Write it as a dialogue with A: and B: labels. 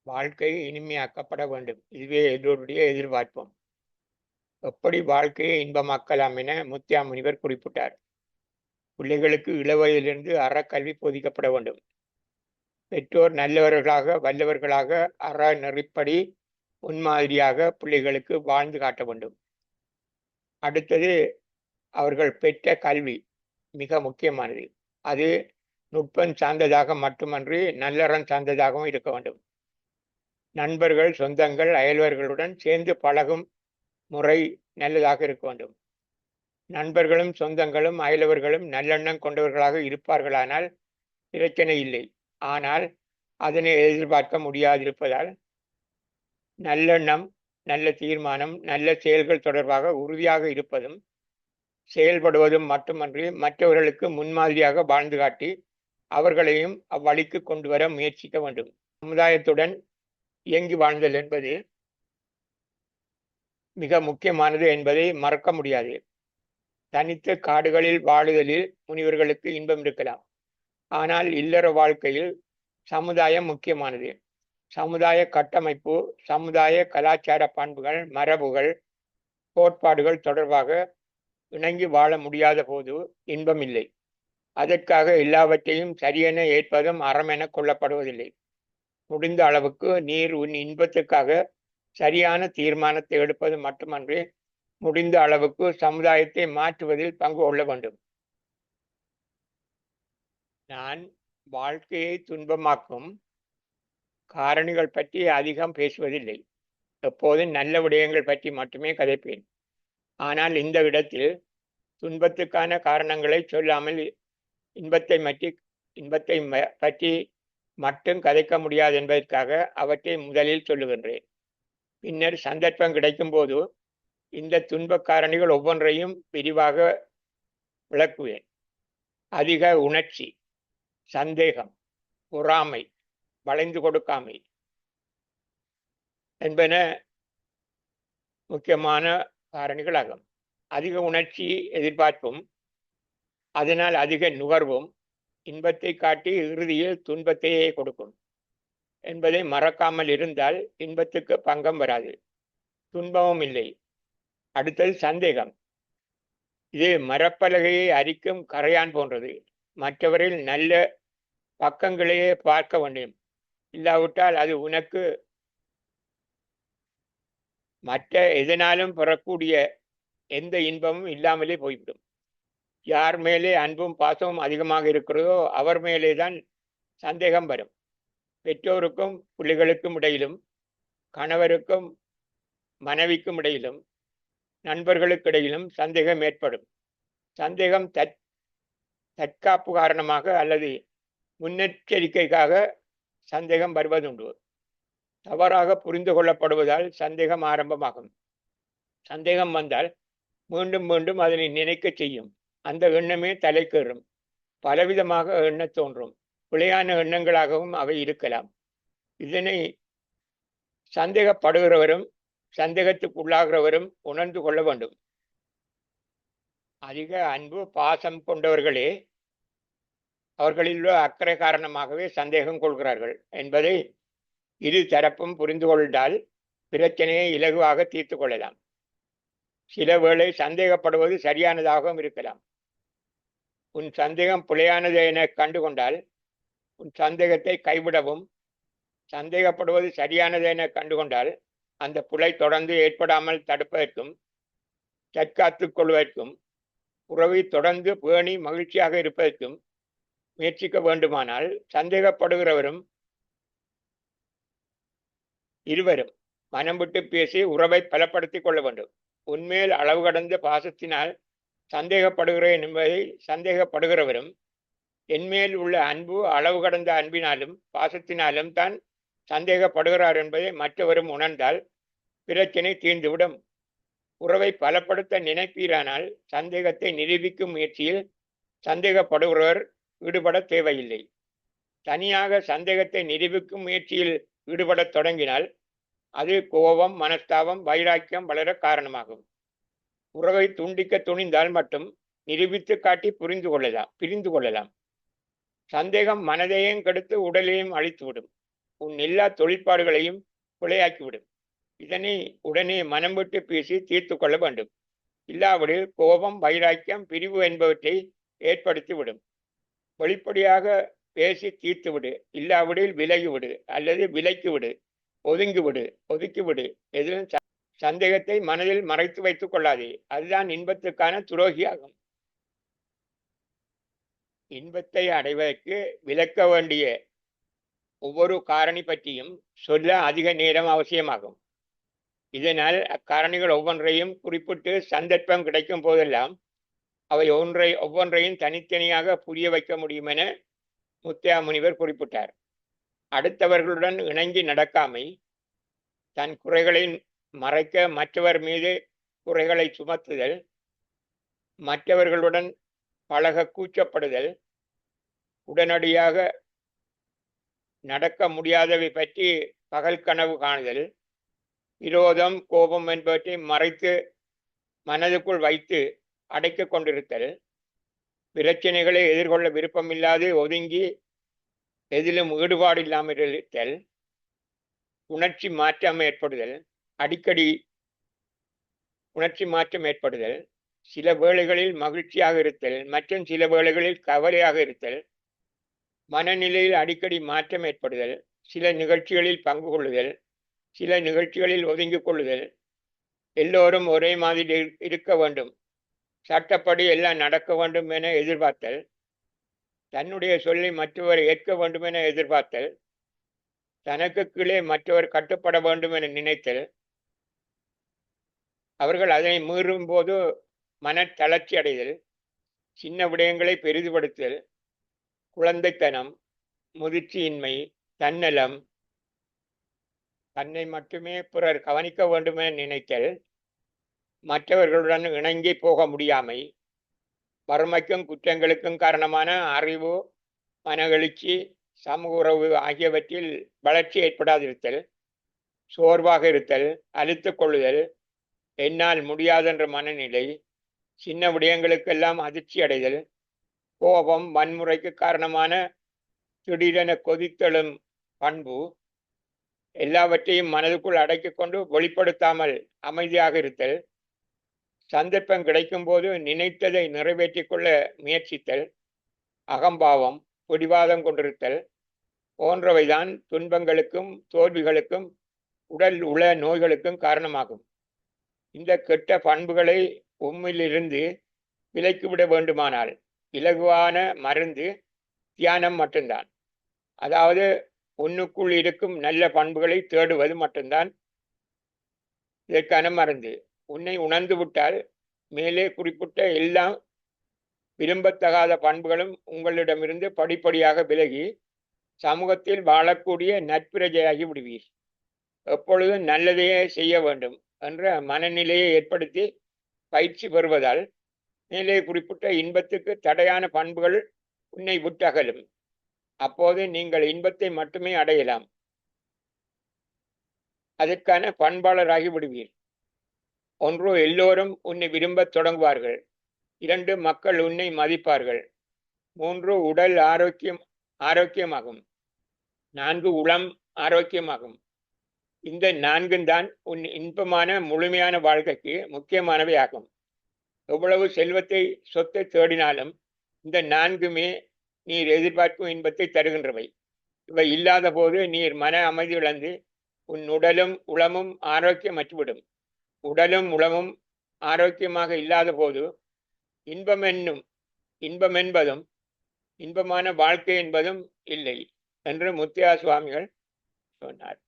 A: வாழ்க்கை இனிமையாக்கப்பட வேண்டும். இதுவே எல்லோருடைய எதிர்பார்ப்பும். எப்படி வாழ்க்கையை இன்பமாக்கலாம் என முத்தியா முனிவர் குறிப்பிட்டார். பிள்ளைகளுக்கு இளவயதிலிருந்து அறக்கல்வி போதிக்கப்பட வேண்டும். பெற்றோர் நல்லவர்களாக, வல்லவர்களாக, அற நெறிப்படி முன்மாதிரியாக பிள்ளைகளுக்கு வாழ்ந்து காட்ட வேண்டும். அடுத்தது, அவர்கள் பெற்ற கல்வி மிக முக்கியமானது. அது நுட்பம் சார்ந்ததாக மட்டுமன்றி நல்லறம் சார்ந்ததாகவும் இருக்க வேண்டும். நண்பர்கள், சொந்தங்கள், அயல்வர்களுடன் சேர்ந்து பழகும் முறை நல்லதாக இருக்க வேண்டும். நண்பர்களும் சொந்தங்களும் அயலவர்களும் நல்லெண்ணம் கொண்டவர்களாக இருப்பார்களானால் பிரச்சனை இல்லை. ஆனால் அதனை எதிர்பார்க்க முடியாதிருப்பதால் நல்லெண்ணம், நல்ல தீர்மானம், நல்ல செயல்கள் தொடர்பாக உறுதியாக இருப்பதும் செயல்படுவதும் மட்டுமன்றி மற்றவர்களுக்கு முன்மாதிரியாக வாழ்ந்து காட்டி அவர்களையும் அவ்வழிக்கு கொண்டு வர முயற்சிக்க வேண்டும். சமுதாயத்துடன் இயங்கி வாழ்தல் என்பது மிக முக்கியமானது என்பதை மறக்க முடியாது. தனித்த காடுகளில் வாழுதலில் முனிவர்களுக்கு இன்பம் இருக்கலாம். ஆனால் இல்லற வாழ்க்கையில் சமுதாயம் முக்கியமானது. சமுதாய கட்டமைப்பு, சமுதாய கலாச்சார பண்புகள், மரபுகள், கோட்பாடுகள் தொடர்பாக இணங்கி வாழ முடியாத போது இன்பம் இல்லை. அதற்காக எல்லாவற்றையும் சரியென ஏற்பதும் அறமென கொள்ளப்படுவதில்லை. முடிந்த அளவுக்கு நீர் உன் இன்பத்துக்காக சரியான தீர்மானத்தை எடுப்பது மட்டுமன்றி முடிந்த அளவுக்கு சமுதாயத்தை மாற்றுவதில் பங்கு கொள்ள வேண்டும். நான் வாழ்க்கையை துன்பமாக்கும் காரணிகள் பற்றி அதிகம் பேசுவதில்லை. எப்போதும் நல்ல விடயங்கள் பற்றி மட்டுமே கதைப்பேன். ஆனால் இந்த இடத்தில் துன்பத்துக்கான காரணங்களை சொல்லாமல் இன்பத்தை பற்றி மட்டும் கதைக்க முடியாது என்பதற்காக அவற்றை முதலில் சொல்லுகின்றேன். பின்னர் சந்தர்ப்பம் கிடைக்கும் போது இந்த துன்ப காரணிகள் ஒவ்வொன்றையும் விரிவாக விளக்குவேன். அதிக உணர்ச்சி, சந்தேகம், பொறாமை, வளைந்து கொடுக்காமை என்பன முக்கியமான காரணிகளாகும். அதிக உணர்ச்சி எதிர்பார்ப்பும் அதனால் அதிக நுகர்வும் இன்பத்தை காட்டி இறுதியில் துன்பத்தையே கொடுக்கும் என்பதை மறக்காமல் இருந்தால் இன்பத்துக்கு பங்கம் வராது, துன்பமும் இல்லை. அடுத்தது சந்தேகம். இது மரப்பலகையை அரிக்கும் கரையான் போன்றது. மற்றவரில் நல்ல பக்கங்களையே பார்க்க வேண்டும். இல்லாவிட்டால் அது உனக்கு மற்ற எதனாலும் பெறக்கூடிய எந்த இன்பமும் இல்லாமலே போய்விடும். யார் மேலே அன்பும் பாசமும் அதிகமாக இருக்கிறதோ அவர் மேலே தான் சந்தேகம் வரும். பெற்றோருக்கும் பிள்ளைகளுக்கும் இடையிலும், கணவருக்கும் மனைவிக்கும் இடையிலும், நண்பர்களுக்கு இடையிலும் சந்தேகம் ஏற்படும். சந்தேகம் தற்காப்பு காரணமாக அல்லது முன்னெச்சரிக்கைக்காக சந்தேகம் வருவதுண்டு. தவறாக புரிந்து கொள்ளப்படுவதால் சந்தேகம் ஆரம்பமாகும். சந்தேகம் வந்தால் மீண்டும் மீண்டும் அதனை நினைக்க செய்யும். அந்த எண்ணமே தலைக்கேறும். பலவிதமாக எண்ணத் தோன்றும். பிழையான எண்ணங்களாகவும் அவை இருக்கலாம். இதனை சந்தேகப்படுகிறவரும் சந்தேகத்துக்கு உள்ளாகிறவரும் உணர்ந்து கொள்ள வேண்டும். அதிக அன்பு பாசம் கொண்டவர்களே அவர்களில் உள்ள அக்கறை காரணமாகவே சந்தேகம் கொள்கிறார்கள் என்பதை இரு தரப்பும் புரிந்து கொண்டால் பிரச்சனையை இலகுவாக தீர்த்து கொள்ளலாம். சில வேளை சந்தேகப்படுவது சரியானதாகவும் இருக்கலாம். உன் சந்தேகம் பிழையானது என கண்டுகொண்டால் உன் சந்தேகத்தை கைவிடவும், சந்தேகப்படுவது சரியானது என கண்டுகொண்டால் அந்த பிழை தொடர்ந்து ஏற்படாமல் தடுப்பதற்கும் தற்காத்துக் கொள்வதற்கும் உறவை தொடர்ந்து பேணி மகிழ்ச்சியாக இருப்பதற்கும் முயற்சிக்க வேண்டுமானால் சந்தேகப்படுகிறவரும் இருவரும் மனம் விட்டு பேசி உறவை பலப்படுத்திக் கொள்ள வேண்டும். உண்மையில் அளவு கடந்த பாசத்தினால் சந்தேகப்படுகிறேன் என்பதை சந்தேகப்படுகிறவரும் என்மேல் உள்ள அன்பு அளவு கடந்த அன்பினாலும் பாசத்தினாலும் தான் சந்தேகப்படுகிறார் என்பதை மற்றவரும் உணர்ந்தால் பிரச்சனை தீர்ந்துவிடும். உறவை பலப்படுத்த நினைப்பீரானால் சந்தேகத்தை நிரூபிக்கும் முயற்சியில் சந்தேகப்படுகிறவர் ஈடுபட தேவையில்லை. தனியாக சந்தேகத்தை நிரூபிக்கும் முயற்சியில் ஈடுபடத் தொடங்கினால் அது கோபம், மனஸ்தாபம், வைராக்கியம் வளர காரணமாகும். உறவை துண்டிக்க துணிந்தால் மட்டும் நிரூபித்து காட்டி பிரிந்து கொள்ளலாம். சந்தேகம் மனதையும் கெடுத்து உடலையும் அழித்துவிடும். உன் எல்லா தொழிற்பாடுகளையும் பிழையாக்கிவிடும். இதனை உடனே மனம் விட்டு பேசி தீர்த்து கொள்ள வேண்டும். இல்லாவிடில் கோபம், வைராக்கியம், பிரிவு என்பவற்றை ஏற்படுத்திவிடும். வெளிப்படையாக பேசி தீர்த்துவிடு. இல்லாவிடில் விலகிவிடு அல்லது விலக்கிவிடு, ஒதுங்கிவிடு, ஒதுக்கிவிடு. எதிலும் சந்தேகத்தை மனதில் மறைத்து வைத்துக் கொள்ளாதே. அதுதான் இன்பத்துக்கான துரோகியாகும். இன்பத்தை அடைவதற்கு விளக்க வேண்டிய ஒவ்வொரு காரணி பற்றியும் சொல்ல அதிக நேரம் அவசியமாகும். இதனால் அக்காரணிகள் ஒவ்வொன்றையும் குறிப்பிட்டு சந்தர்ப்பம் கிடைக்கும் போதெல்லாம் அவை ஒவ்வொன்றையும் தனித்தனியாக புரிய வைக்க முடியும் என முத்தையா முனிவர் குறிப்பிட்டார். அடுத்தவர்களுடன் இணங்கி நடக்காமை, தன் குறைகளை மறைக்க மற்றவர் மீது குறைகளை சுமத்துதல், மற்றவர்களுடன் பழக கூச்சப்படுதல், உடனடியாக நடக்க முடியாதவை பற்றி பகல் கனவு காணுதல், விரோதம், கோபம் என்பவற்றை மறைத்து மனதுக்குள் வைத்து அடைக்க கொண்டிருத்தல், பிரச்சனைகளை எதிர்கொள்ள விருப்பமில்லாது ஒதுங்கி எதிலும் ஈடுபாடு இல்லாமல் இருத்தல், உணர்ச்சி மாற்றம் ஏற்படுதல், அடிக்கடி உணர்ச்சி மாற்றம் ஏற்படுதல், சில வேளைகளில் மகிழ்ச்சியாக இருத்தல் மற்றும் சில வேளைகளில் கவலையாக இருத்தல், மனநிலையில் அடிக்கடி மாற்றம் ஏற்படுதல், சில நிகழ்ச்சிகளில் பங்கு கொள்ளுதல், சில நிகழ்ச்சிகளில் ஒதுங்கிக் கொள்ளுதல், எல்லோரும் ஒரே மாதிரி இருக்க வேண்டும், சட்டப்படி எல்லாம் நடக்க வேண்டும் என எதிர்பார்த்தல், தன்னுடைய சொல்லை மற்றவர் ஏற்க வேண்டும் என எதிர்பார்த்தல், தனக்கு கீழே மற்றவர் கட்டுப்பட வேண்டும் என நினைத்தல், அவர்கள் அதனை மீறும் போது மன தளர்ச்சி அடைதல், சின்ன விடயங்களை பெரிதுபடுத்தல், குழந்தைத்தனம், முதிர்ச்சியின்மை, தன்னலம், தன்னை மட்டுமே பிறர் கவனிக்க வேண்டும் என நினைத்தல், மற்றவர்களுடன் இணங்கி போக முடியாமை, வறுமைக்கும் குற்றங்களுக்கும் காரணமான அறிவு, மனவெழுச்சி, சமூக உறவு ஆகியவற்றில் வளர்ச்சி ஏற்படாதிருத்தல், சோர்வாக இருத்தல், அழுத்து கொள்ளுதல், என்னால் முடியாதென்ற மனநிலை, சின்ன விடயங்களுக்கெல்லாம் அதிர்ச்சி அடைதல், கோபம், வன்முறைக்கு காரணமான திடீரென கொதித்தெழும் பண்பு, எல்லாவற்றையும் மனதுக்குள் அடக்கிக் கொண்டு வெளிப்படுத்தாமல் அமைதியாக இருத்தல், சந்தர்ப்பம் கிடைக்கும் போது நினைத்ததை நிறைவேற்றிக் கொள்ள முயற்சித்தல், அகம்பாவம், பிடிவாதம் கொண்டிருத்தல் போன்றவைதான் துன்பங்களுக்கும் தோல்விகளுக்கும் உடல் உள நோய்களுக்கும் காரணமாகும். இந்த கெட்ட பண்புகளை உம்மிலிருந்து விலக்கிவிட வேண்டுமானால் இலகுவான மருந்து தியானம் மட்டும்தான். அதாவது உன்னுக்குள் இருக்கும் நல்ல பண்புகளை தேடுவது மட்டும்தான் இதற்கான மருந்து. உன்னை உணர்ந்து விட்டால் மேலே குறிப்பிட்ட எல்லா விரும்பத்தகாத பண்புகளும் உங்களிடமிருந்து படிப்படியாக விலகி சமூகத்தில் வாழக்கூடிய நட்பிரஜையாகி விடுவீர். எப்பொழுதும் நல்லதையே செய்ய வேண்டும் என்ற மனநிலையை ஏற்படுத்தி பயிற்சி பெறுவதால் மேலே குறிப்பிட்ட இன்பத்துக்கு தடையான பண்புகள் உன்னை விட்டகலும். அப்போது நீங்கள் இன்பத்தை மட்டுமே அடையலாம். அதற்கான பண்பாளராகி விடுவீர். ஒன்று, எல்லோரும் உன்னை விரும்பத் தொடங்குவார்கள். 2, மக்கள் உன்னை மதிப்பார்கள். 3, உடல் ஆரோக்கியமாகும். 4, உளம் ஆரோக்கியமாகும். இந்த 4 தான் உன் இன்பமான முழுமையான வாழ்க்கைக்கு முக்கியமானவை ஆகும். எவ்வளவு செல்வத்தை சொத்தை தேடினாலும் இந்த 4மே நீர் எதிர்பார்க்கும் இன்பத்தை தருகின்றவை. இவை இல்லாத போது நீர் மன அமைதி இழந்து உன் உடலும் உளமும் ஆரோக்கியமற்றுவிடும். உடலும் உளமும் ஆரோக்கியமாக இல்லாத போது இன்பம் என்பதும் இன்பமான வாழ்க்கை என்பதும் இல்லை என்று முத்தையா சுவாமிகள் சொன்னார்.